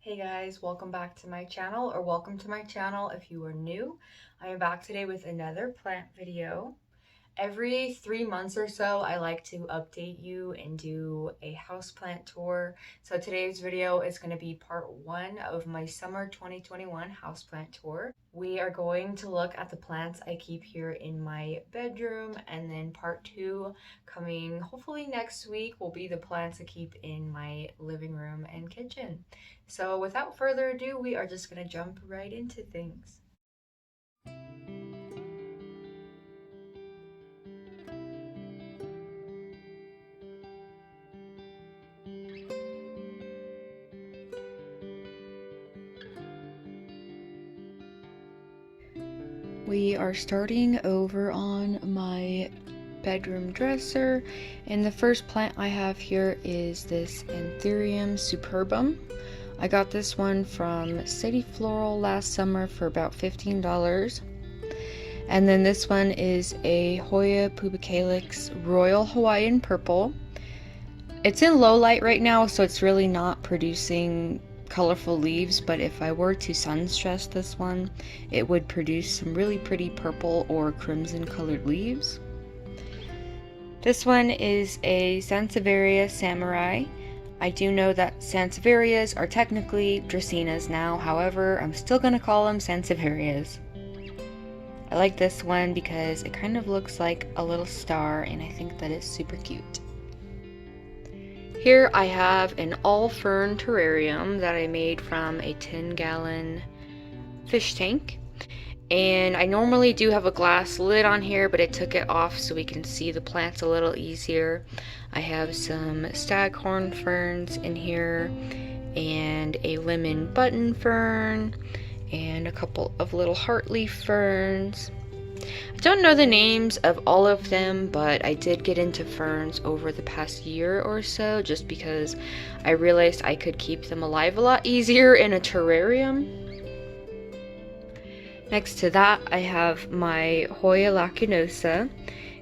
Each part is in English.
Hey guys, welcome back to my channel, or welcome to my channel if you are new. I am back today with another plant video. Every 3 months or so, I like to update you and do a houseplant tour. So today's video is going to be part 1 of my summer 2021 houseplant tour. We are going to look at the plants I keep here in my bedroom, and then part 2 coming hopefully next week will be the plants I keep in my living room and kitchen. So without further ado, we are just going to jump right into things. We are starting over on my bedroom dresser, and the first plant I have here is this Anthurium superbum. I got this one from City Floral last summer for about $15. And then this one is a Hoya pubicalyx Royal Hawaiian Purple. It's in low light right now, so it's really not producing colorful leaves, but if I were to sun stress this one, it would produce some really pretty purple or crimson colored leaves. This one is a Sansevieria Samurai. I do know that Sansevierias are technically Dracaenas now, however, I'm still going to call them Sansevierias. I like this one because it kind of looks like a little star, and I think that is super cute. Here I have an all fern terrarium that I made from a 10-gallon fish tank. And I normally do have a glass lid on here, but I took it off so we can see the plants a little easier. I have some staghorn ferns in here, and a lemon button fern, and a couple of little heartleaf ferns. I don't know the names of all of them, but I did get into ferns over the past year or so just because I realized I could keep them alive a lot easier in a terrarium. Next to that, I have my Hoya lacunosa,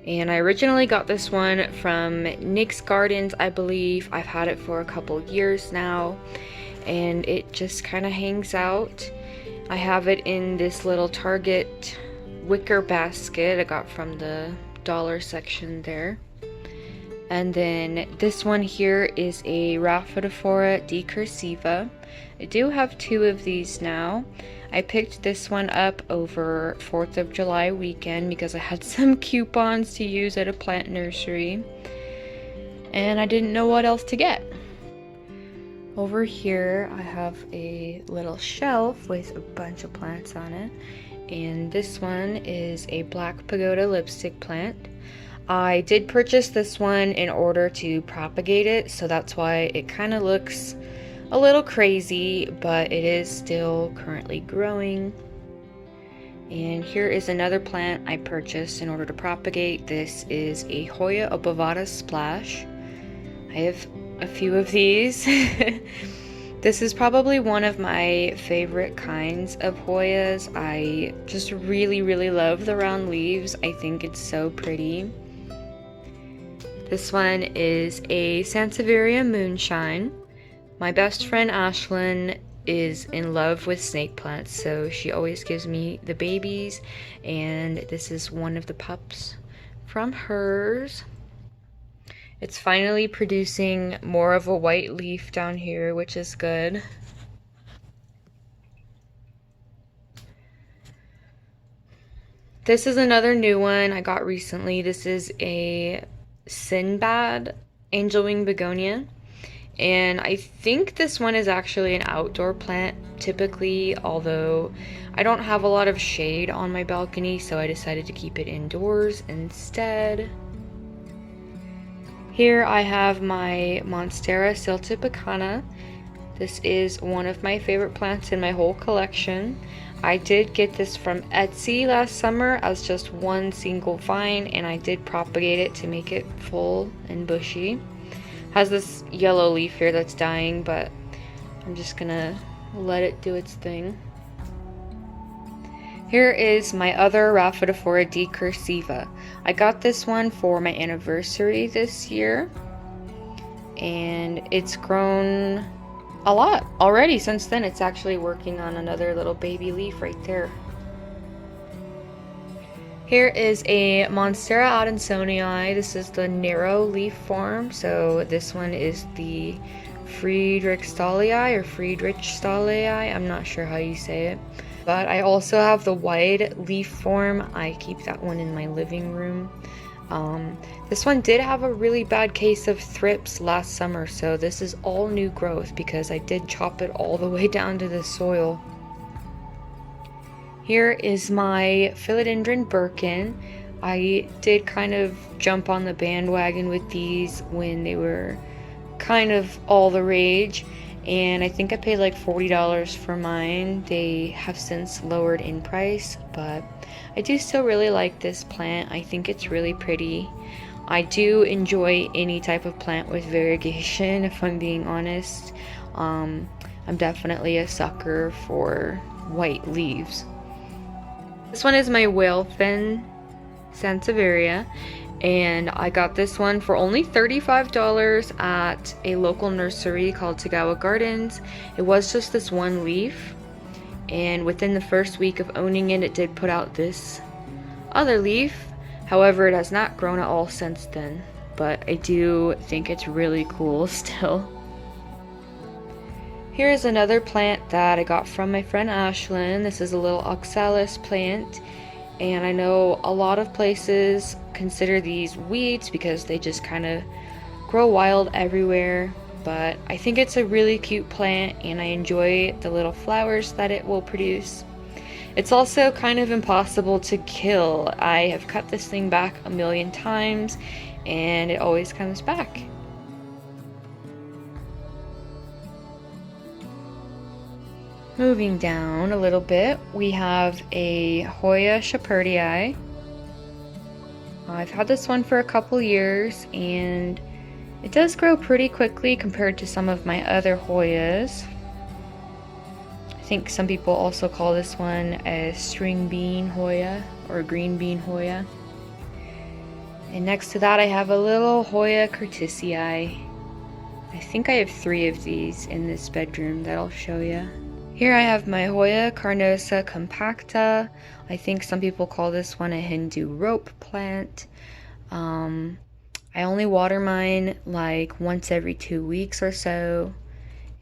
and I originally got this one from Nick's Gardens, I believe. I've had it for a couple years now, and it just kind of hangs out. I have it in this little Target wicker basket I got from the dollar section there. And then this one here is a Rhaphidophora decursiva. I do have 2 of these now. I picked this one up over 4th of July weekend because I had some coupons to use at a plant nursery, and I didn't know what else to get. Over here I have a little shelf with a bunch of plants on it, and this one is a black pagoda lipstick plant. I did purchase this one in order to propagate it, so that's why it kind of looks a little crazy, but it is still currently growing. And here is another plant I purchased in order to propagate. This is a Hoya obovata splash. I have a few of these. This is probably one of my favorite kinds of Hoyas. I just really love the round leaves. I think it's so pretty. This one is a Sansevieria moonshine. My best friend Ashlyn is in love with snake plants, so she always gives me the babies, and this is one of the pups from hers. It's finally producing more of a white leaf down here, which is good. This is another new one I got recently. This is a Sinbad angel wing begonia. And I think this one is actually an outdoor plant typically, although I don't have a lot of shade on my balcony, so I decided to keep it indoors instead. Here I have my Monstera siltipicana. This is one of my favorite plants in my whole collection. I did get this from Etsy last summer as just one single vine, and I did propagate it to make it full and bushy. Has this yellow leaf here that's dying, but I'm just gonna let it do its thing. Here is my other Rhaphidophora decursiva. I got this one for my anniversary this year, and it's grown a lot already. Since then, it's actually working on another little baby leaf right there. Here is a Monstera Adansonii. This is the narrow leaf form. So this one is the Friedrichstallii or Friedrichstallii. I'm not sure how you say it. But I also have the wide leaf form. I keep that one in my living room. This one did have a really bad case of thrips last summer, so this is all new growth because I did chop it all the way down to the soil. Here is my Philodendron Birkin. I did kind of jump on the bandwagon with these when they were kind of all the rage, and I think I paid like $40 for mine. They have since lowered in price, but I do still really like this plant. I think it's really pretty. I do enjoy any type of plant with variegation, if I'm being honest. I'm definitely a sucker for white leaves. This one is my whale fin Sansevieria, and I got this one for only $35 at a local nursery called Tagawa Gardens. It was just this one leaf, and within the first week of owning it, it did put out this other leaf. However, it has not grown at all since then, but I do think it's really cool still. Here is another plant that I got from my friend Ashlyn. This is a little oxalis plant, and I know a lot of places consider these weeds because they just kind of grow wild everywhere, but I think it's a really cute plant and I enjoy the little flowers that it will produce. It's also kind of impossible to kill. I have cut this thing back a million times and it always comes back. Moving down a little bit, we have a Hoya Shepherdii. I've had this one for a couple years and it does grow pretty quickly compared to some of my other Hoyas. I think some people also call this one a string bean Hoya or green bean Hoya. And next to that I have a little Hoya curtisii. I think I have 3 of these in this bedroom that I'll show you. Here I have my Hoya carnosa compacta. I think some people call this one a Hindu rope plant. I only water mine like once every 2 weeks or so,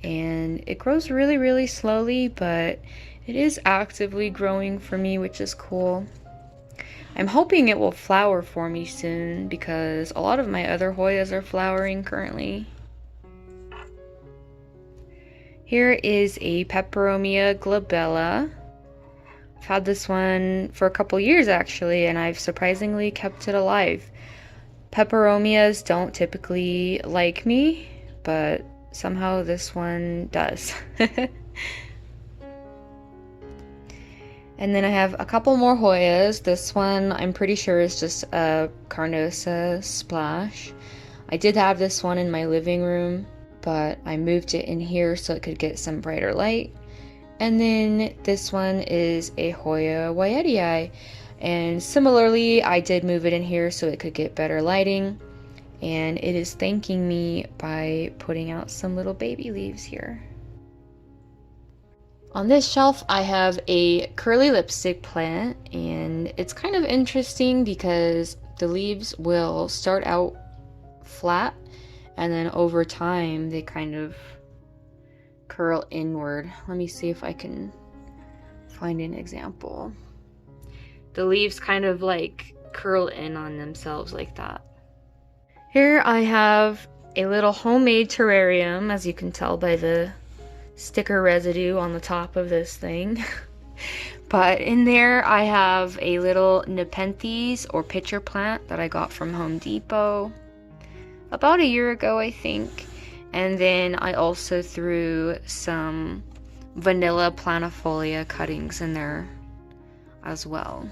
and it grows really slowly, but it is actively growing for me, which is cool. I'm hoping it will flower for me soon because a lot of my other Hoyas are flowering currently. Here is a Peperomia glabella. I've had this one for a couple years actually, and I've surprisingly kept it alive. Peperomias don't typically like me, but somehow this one does. And then I have a couple more Hoyas. This one I'm pretty sure is just a Carnosa splash. I did have this one in my living room, but I moved it in here so it could get some brighter light. And then this one is a Hoya Wyetii, and similarly I did move it in here so it could get better lighting, and it is thanking me by putting out some little baby leaves here. On this shelf I have a curly lipstick plant, and it's kind of interesting because the leaves will start out flat and then over time they kind of curl inward. Let me see if I can find an example. The leaves kind of like curl in on themselves like that. Here I have a little homemade terrarium, as you can tell by the sticker residue on the top of this thing. But in there I have a little Nepenthes or pitcher plant that I got from Home Depot about a year ago, I think. And then I also threw some vanilla planifolia cuttings in there as well.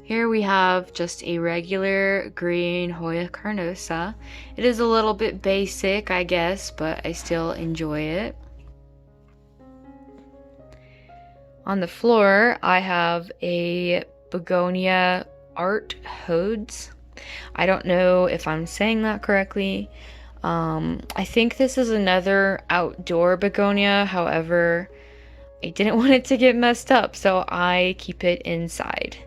Here we have just a regular green Hoya carnosa. It is a little bit basic, I guess, but I still enjoy it. On the floor, I have a Begonia Art Hodes. I don't know if I'm saying that correctly. I think this is another outdoor begonia. However, I didn't want it to get messed up, so I keep it inside.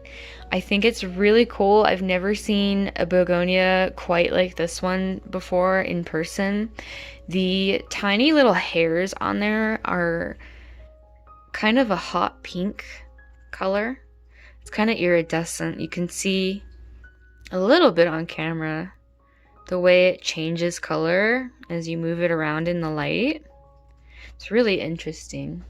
I think it's really cool. I've never seen a begonia quite like this one before in person. The tiny little hairs on there are kind of a hot pink color. It's kind of iridescent. You can see a little bit on camera the way it changes color as you move it around in the light. It's really interesting.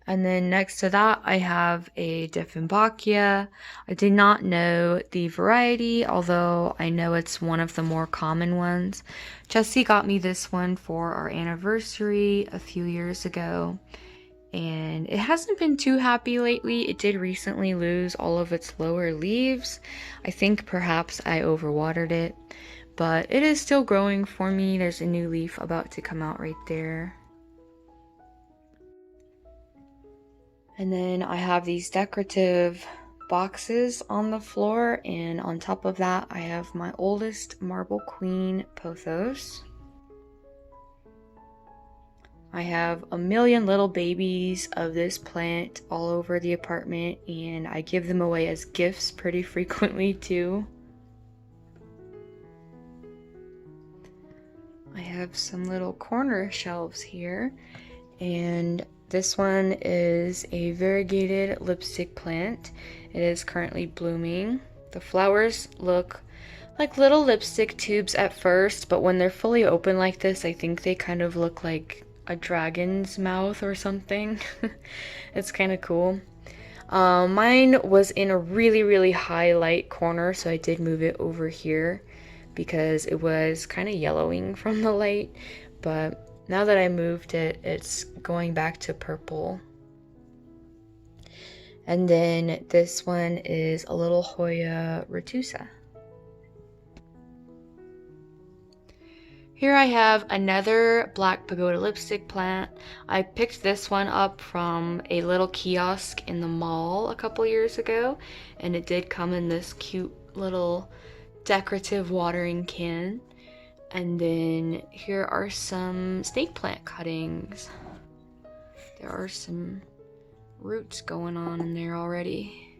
And then next to that, I have a Dieffenbachia. I did not know the variety, although I know it's one of the more common ones. Jesse got me this one for our anniversary a few years ago, and it hasn't been too happy lately. It did recently lose all of its lower leaves. I think perhaps I overwatered it, but it is still growing for me. There's a new leaf about to come out right there. And then I have these decorative boxes on the floor, and on top of that I have my oldest marble queen pothos. I have a million little babies of this plant all over the apartment, and I give them away as gifts pretty frequently too. I have some little corner shelves here, and this one is a variegated lipstick plant. It is currently blooming. The flowers look like little lipstick tubes at first, but when they're fully open like this, I think they kind of look like a dragon's mouth or something. It's kind of cool. Mine was in a really high light corner, so I did move it over here because it was kind of yellowing from the light, but now that I moved it, it's going back to purple. And then this one is a little Hoya retusa. Here I have another black pagoda lipstick plant. I picked this one up from a little kiosk in the mall a couple years ago, and it did come in this cute little decorative watering can. And then here are some snake plant cuttings. There are some roots going on in there already.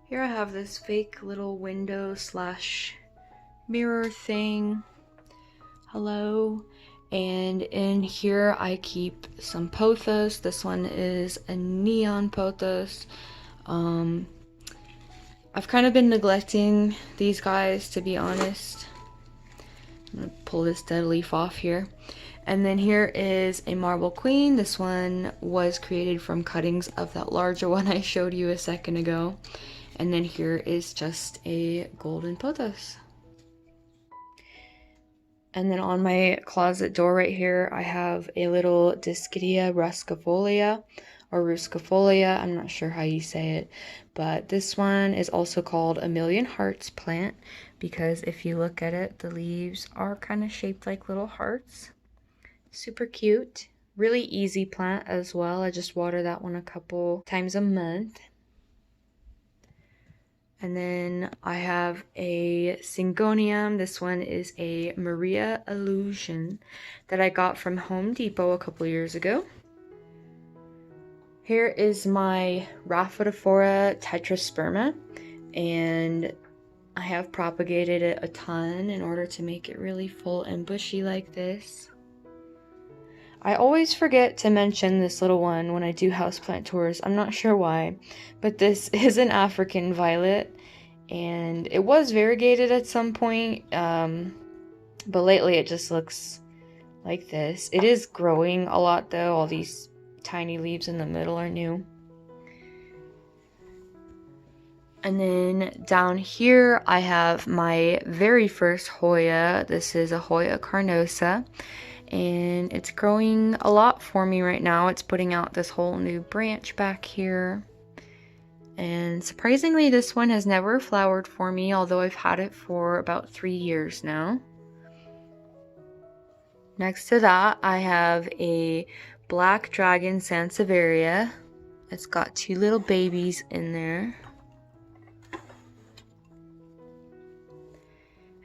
Here I have this fake little window slash mirror thing. Hello. And in here I keep some pothos. This one is a neon pothos. I've kind of been neglecting these guys, to be honest. I'm gonna pull this dead leaf off here. And then here is a marble queen. This one was created from cuttings of that larger one I showed you a second ago. And then here is just a golden pothos. And then on my closet door right here, I have a little Discadia ruscifolia or ruscifolia. I'm not sure how you say it, but this one is also called a million hearts plant because if you look at it, the leaves are kind of shaped like little hearts. Super cute. Really easy plant as well. I just water that one a couple times a month. And then I have a Syngonium. This one is a Maria Illusion that I got from Home Depot a couple years ago. Here is my Rhaphidophora tetrasperma, and I have propagated it a ton in order to make it really full and bushy like this. I always forget to mention this little one when I do houseplant tours. I'm not sure why, but this is an African violet, and it was variegated at some point, but lately it just looks like this. It is growing a lot though. All these tiny leaves in the middle are new. And then down here I have my very first Hoya. This is a Hoya carnosa, and it's growing a lot for me right now. It's putting out this whole new branch back here. And surprisingly, this one has never flowered for me, although I've had it for about 3 years now. Next to that, I have a black dragon sansevieria. It's got 2 little babies in there.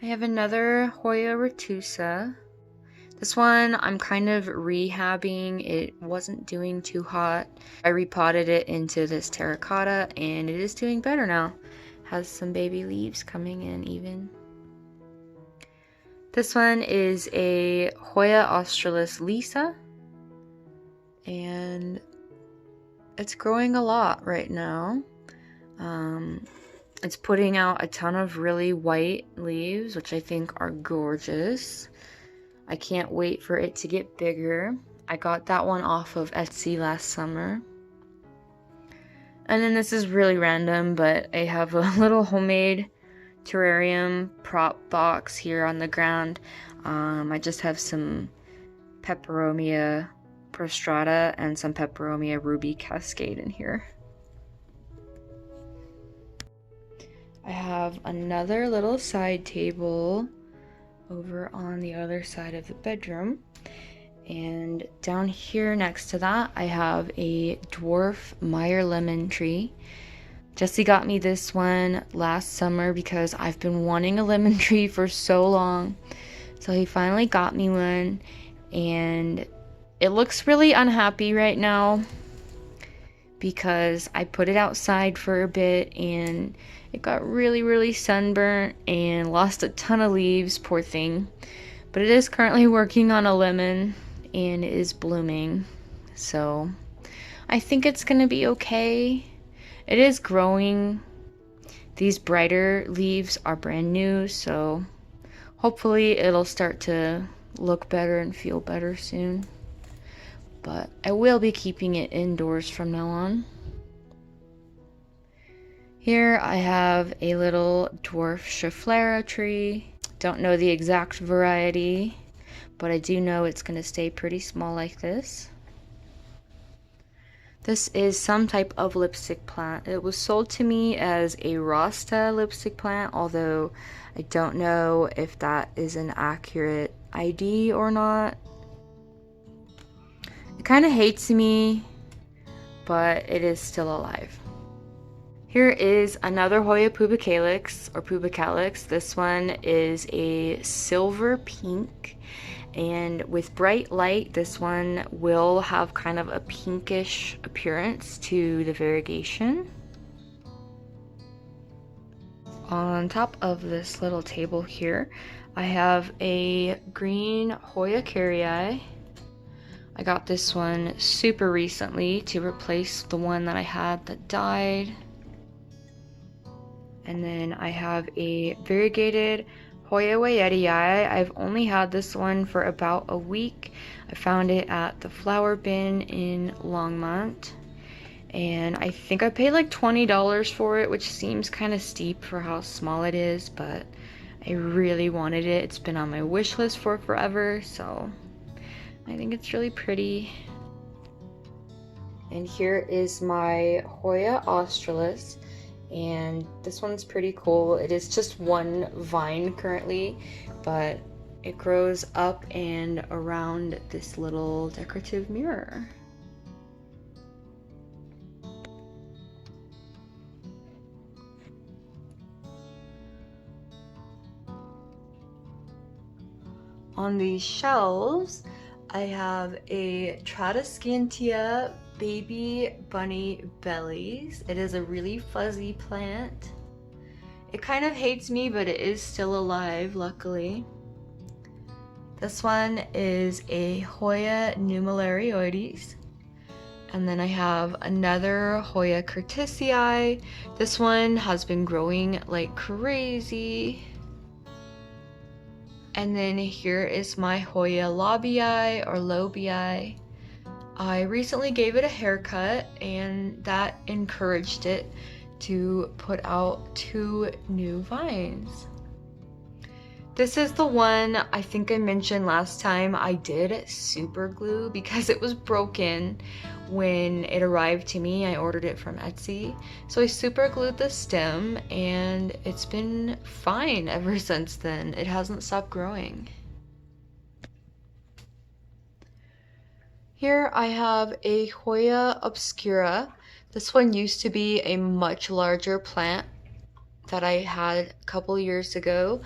I have another Hoya retusa. This one I'm kind of rehabbing. It wasn't doing too hot. I repotted it into this terracotta and it is doing better now. Has some baby leaves coming in even. This one is a Hoya australis lisa and it's growing a lot right now. It's putting out a ton of really white leaves, which I think are gorgeous. I can't wait for it to get bigger. I got that one off of Etsy last summer. And then this is really random, but I have a little homemade terrarium prop box here on the ground. I just have some Peperomia prostrata and some Peperomia ruby cascade in here. I have another little side table over on the other side of the bedroom, and down here next to that I have a dwarf Meyer lemon tree. Jesse got me this one last summer because I've been wanting a lemon tree for so long, so he finally got me one, and it looks really unhappy right now because I put it outside for a bit and it got really sunburnt and lost a ton of leaves, poor thing. But it is currently working on a lemon and it is blooming. So I think it's gonna be okay. It is growing. These brighter leaves are brand new, so hopefully it'll start to look better and feel better soon. But I will be keeping it indoors from now on. Here I have a little dwarf Schefflera tree. Don't know the exact variety, but I do know it's going to stay pretty small like this. This is some type of lipstick plant. It was sold to me as a Rasta lipstick plant, although I don't know if that is an accurate ID or not. It kind of hates me, but it is still alive. Here is another Hoya pubicalix or pubicalix. This one is a silver pink, and with bright light this one will have kind of a pinkish appearance to the variegation. On top of this little table here I have a green Hoya carrii. I got this one super recently to replace the one that I had that died. And then I have a variegated Hoya Wayetii. I've only had this one for about a week. I found it at the flower bin in Longmont. And I think I paid like $20 for it, which seems kind of steep for how small it is, but I really wanted it. It's been on my wish list for forever, so I think it's really pretty. And here is my Hoya australis. And this one's pretty cool. It is just one vine currently, but it grows up and around this little decorative mirror. On these shelves, I have a Tradescantia baby bunny bellies. It is a really fuzzy plant. It kind of hates me, but it is still alive, luckily. This one is a Hoya numelarioides. And then I have another Hoya curtisii. This one has been growing like crazy. And then here is my Hoya lobii or lobii. I recently gave it a haircut and that encouraged it to put out 2 new vines. This is the one I think I mentioned last time. I did super glue because it was broken when it arrived to me. I ordered it from Etsy. So I super glued the stem and it's been fine ever since then. It hasn't stopped growing. Here I have a Hoya obscura. This one used to be a much larger plant that I had a couple years ago.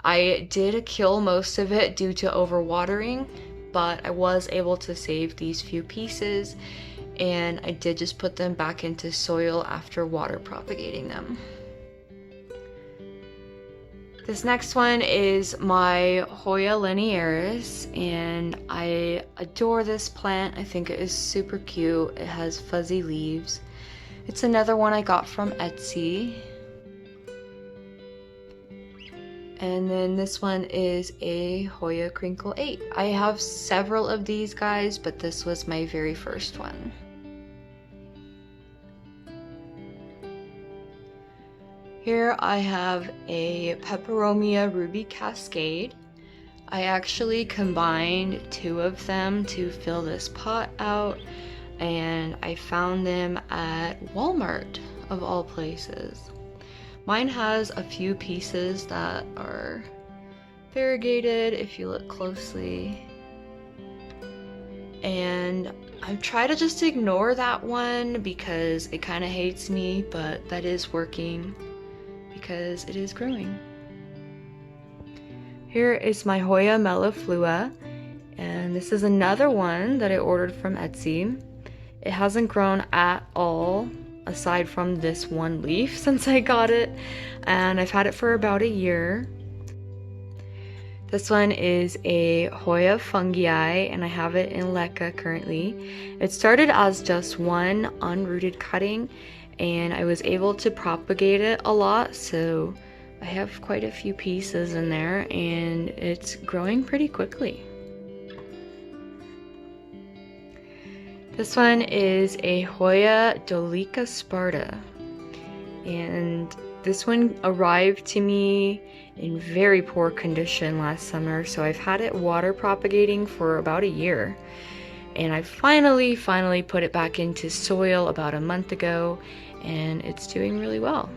I did kill most of it due to overwatering, but I was able to save these few pieces, and I did just put them back into soil after water propagating them. This next one is my Hoya linearis, and I adore this plant. I think it is super cute. It has fuzzy leaves. It's another one I got from Etsy. And then this one is a Hoya Crinkle 8. I have several of these guys, but this was my very first one. Here I have a Peperomia Ruby Cascade. I actually combined two of them to fill this pot out, and I found them at Walmart, of all places. Mine has a few pieces that are variegated if you look closely. And I try to just ignore that one because it kind of hates me, but that is working because it is growing. Here is my Hoya melliflua, and this is another one that I ordered from Etsy. It hasn't grown at all aside from this one leaf since I got it, and I've had it for about a year. This one is a Hoya fungii, and I have it in leca currently. It started as just one unrooted cutting, and I was able to propagate it a lot, so I have quite a few pieces in there, and it's growing pretty quickly. This one is a Hoya dolica sparta, and this one arrived to me in very poor condition last summer, so I've had it water propagating for about a year, and I finally put it back into soil about a month ago, and it's doing really well.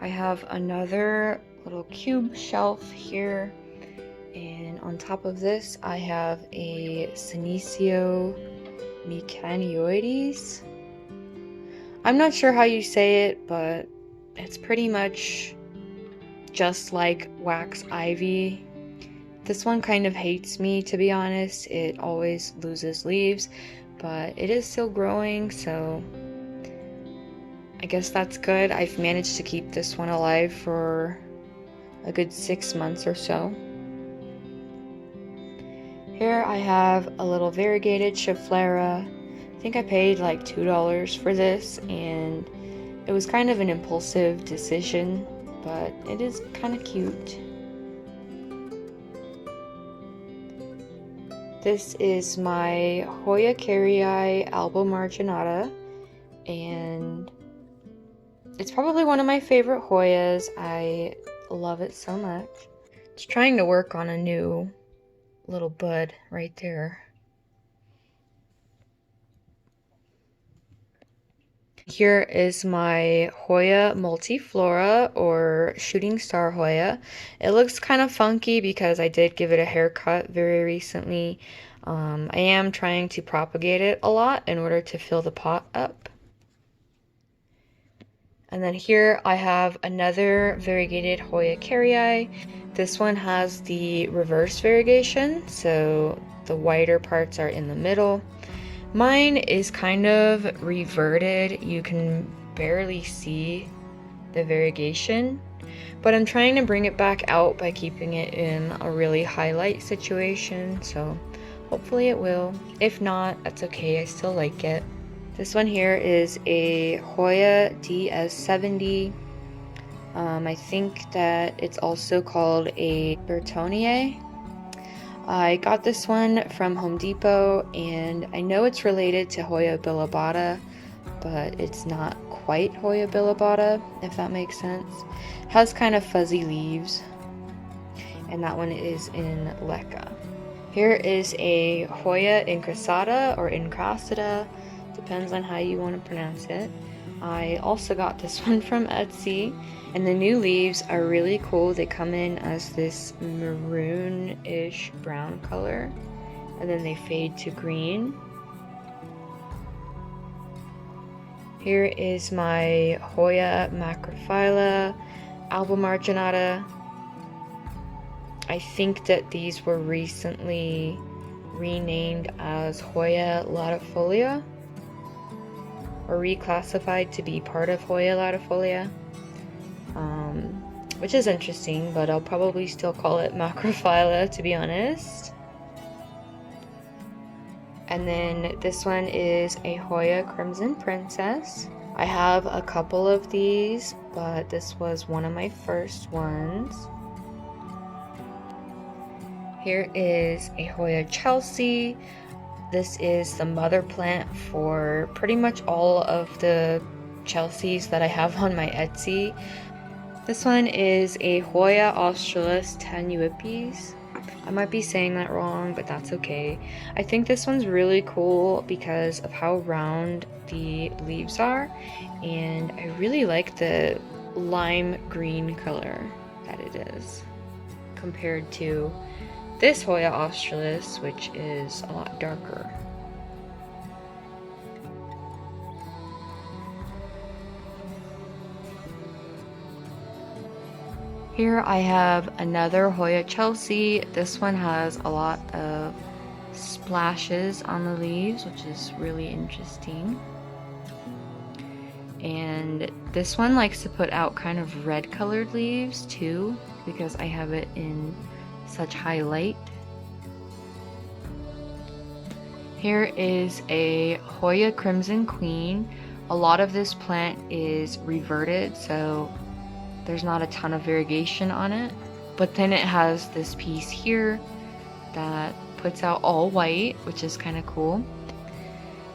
I have another little cube shelf here, and on top of this I have a Senecio mecanioides. I'm not sure how you say it, but it's pretty much just like wax ivy. This one kind of hates me, to be honest. It always loses leaves, but it is still growing, so I guess that's good. I've managed to keep this one alive for a good 6 months or so. Here I have a little variegated Schefflera. I think I paid like $2 for this, and it was kind of an impulsive decision, but it is kind of cute. This is my Hoya carrii albomarginata, and it's probably one of my favorite Hoyas. I love it so much. It's trying to work on a new little bud right there. Here is my Hoya multiflora, or shooting star Hoya. It looks kind of funky because I did give it a haircut very recently. I am trying to propagate it a lot in order to fill the pot up. And then here I have another variegated Hoya carrii. This one has the reverse variegation, so the whiter parts are in the middle. Mine is kind of reverted. You can barely see the variegation, but I'm trying to bring it back out by keeping it in a really highlight situation, so hopefully it will. If not, that's okay, I still like it. This one here is a Hoya DS70. I think that it's also called a Bertonier. I got this one from Home Depot, and I know it's related to Hoya bilobata, but it's not white Hoya bilobata, if that makes sense. It has kind of fuzzy leaves, and that one is in Leca. Here is a Hoya incrustata or incrustata, depends on how you want to pronounce it. I also got this one from Etsy, and the new leaves are really cool. They come in as this maroon-ish brown color, and then they fade to green. Here is my Hoya macrophylla albomarginata. I think that these were recently renamed as Hoya latifolia, or reclassified to be part of Hoya latifolia, which is interesting, but I'll probably still call it macrophylla, to be honest. And then this one is a Hoya Crimson Princess. I have a couple of these, but this was one of my first ones. Here is a Hoya Chelsea. This is the mother plant for pretty much all of the Chelseas that I have on my Etsy. This one is a Hoya Australis tenuipes. I might be saying that wrong, but that's okay. I think this one's really cool because of how round the leaves are, and I really like the lime green color that it is compared to this Hoya Australis, which is a lot darker. Here I have another Hoya Chelsea. This one has a lot of splashes on the leaves, which is really interesting. And this one likes to put out kind of red colored leaves too, because I have it in such high light. Here is a Hoya Crimson Queen. A lot of this plant is reverted, so there's not a ton of variegation on it, but then it has this piece here that puts out all white, which is kind of cool.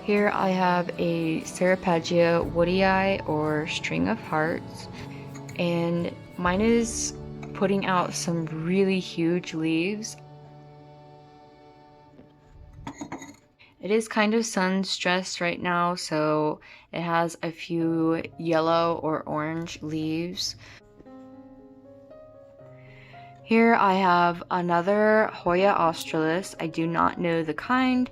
Here I have a Ceropegia woodii or string of hearts, and mine is putting out some really huge leaves. It is kind of sun stressed right now, so it has a few yellow or orange leaves. Here I have another Hoya Australis. I do not know the kind.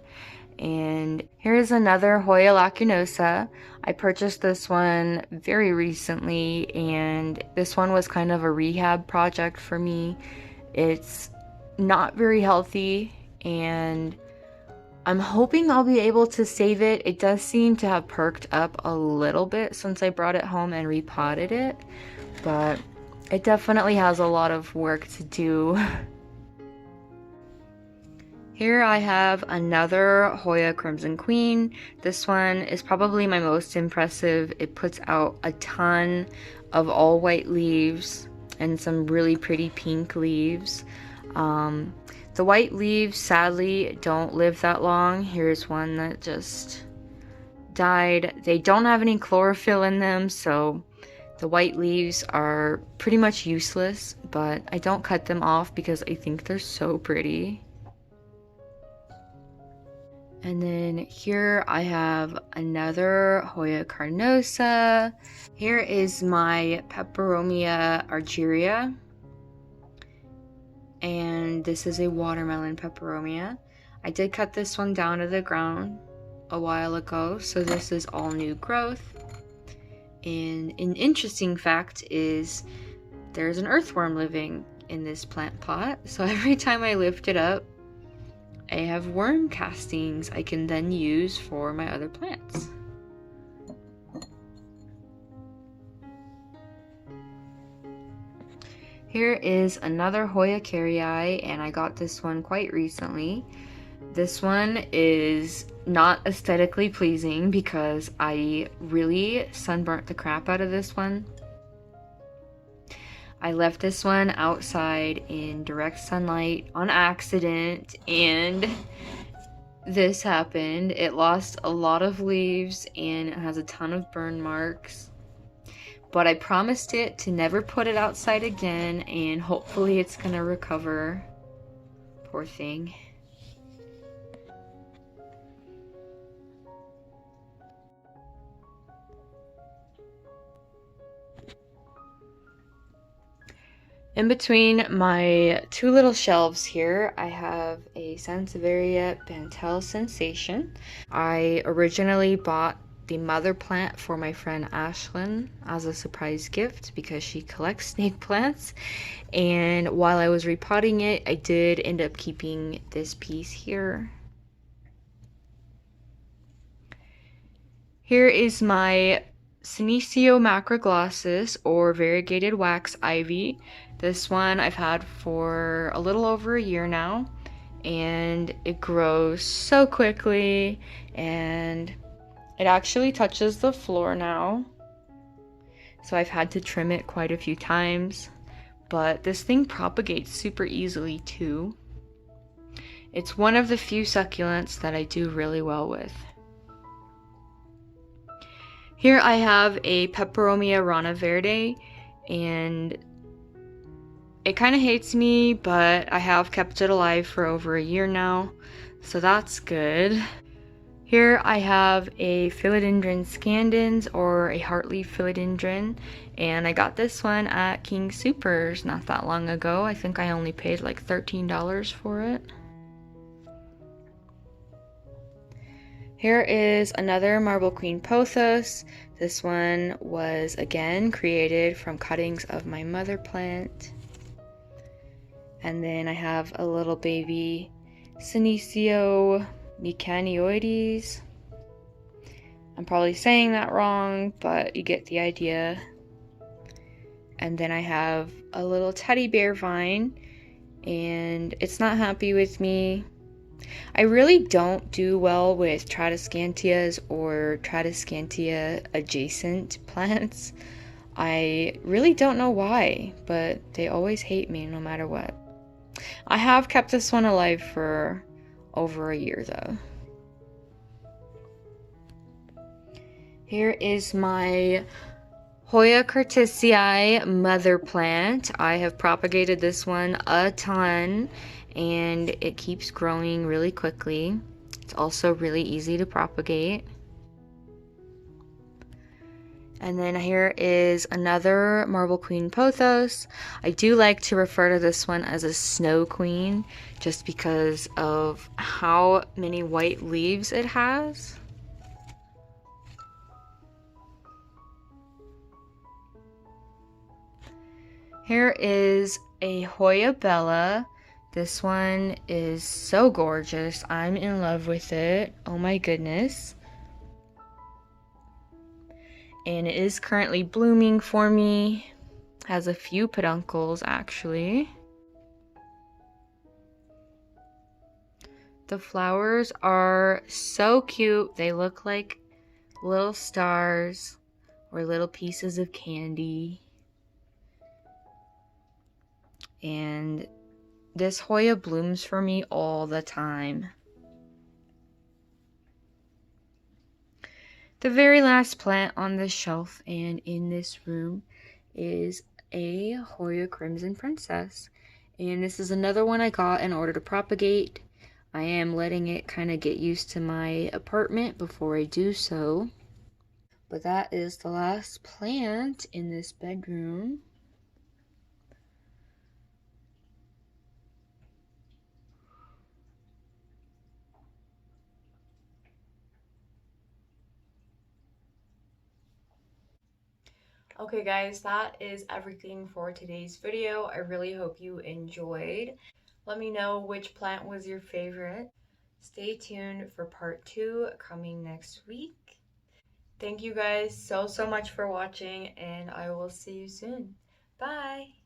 And here's another Hoya lacunosa. I purchased this one very recently, and this one was kind of a rehab project for me. It's not very healthy, and I'm hoping I'll be able to save it. It does seem to have perked up a little bit since I brought it home and repotted it, but it definitely has a lot of work to do. Here I have another Hoya Crimson Queen. This one is probably my most impressive. It puts out a ton of all white leaves and some really pretty pink leaves. The white leaves sadly don't live that long. Here's one that just died. They don't have any chlorophyll in them, so the white leaves are pretty much useless, but I don't cut them off because I think they're so pretty. And then here I have another Hoya carnosa. Here is my Peperomia argyria. And this is a watermelon peperomia. I did cut this one down to the ground a while ago, so this is all new growth. And an interesting fact is there's an earthworm living in this plant pot, so every time I lift it up, I have worm castings I can then use for my other plants. Here is another Hoya carrii, and I got this one quite recently. This one is not aesthetically pleasing because I really sunburnt the crap out of this one. I left this one outside in direct sunlight on accident, and this happened. It lost a lot of leaves and it has a ton of burn marks. but I promised it to never put it outside again, and hopefully it's gonna recover. Poor thing. In between my two little shelves here, I have a Sansevieria Bantel Sensation. I originally bought the mother plant for my friend Ashlyn as a surprise gift because she collects snake plants. And while I was repotting it, I did end up keeping this piece here. Here is my Senecio macroglossus, or variegated wax ivy. This one I've had for a little over a year now, and it grows so quickly, and it actually touches the floor now. So I've had to trim it quite a few times, but this thing propagates super easily too. It's one of the few succulents that I do really well with. Here I have a Peperomia Rana Verde, and it kind of hates me, but I have kept it alive for over a year now, so that's good. Here I have a Philodendron Scandens, or a heartleaf philodendron, and I got this one at King Soopers not that long ago. I think I only paid like $13 for it. Here is another Marble Queen Pothos. This one was again created from cuttings of my mother plant. And then I have a little baby Senecio Mecanioides. I'm probably saying that wrong, but you get the idea. And then I have a little teddy bear vine, and it's not happy with me. I really don't do well with Tradescantias or Tradescantia adjacent plants. I really don't know why, but they always hate me no matter what. I have kept this one alive for over a year though. Here is my Hoya curtisii mother plant. I have propagated this one a ton, and it keeps growing really quickly. It's also really easy to propagate. And then here is another Marble Queen Pothos. I do like to refer to this one as a Snow Queen just because of how many white leaves it has. Here is a Hoya Bella. This one is so gorgeous. I'm in love with it. Oh my goodness. And it is currently blooming for me. Has a few peduncles actually. The flowers are so cute. They look like little stars or little pieces of candy. And this Hoya blooms for me all the time. The very last plant on this shelf and in this room is a Hoya Crimson Princess. And this is another one I got in order to propagate. I am letting it kind of get used to my apartment before I do so. But that is the last plant in this bedroom. Okay guys, that is everything for today's video. I really hope you enjoyed. Let me know which plant was your favorite. Stay tuned for part 2 coming next week. Thank you guys so much for watching, and I will see you soon. Bye!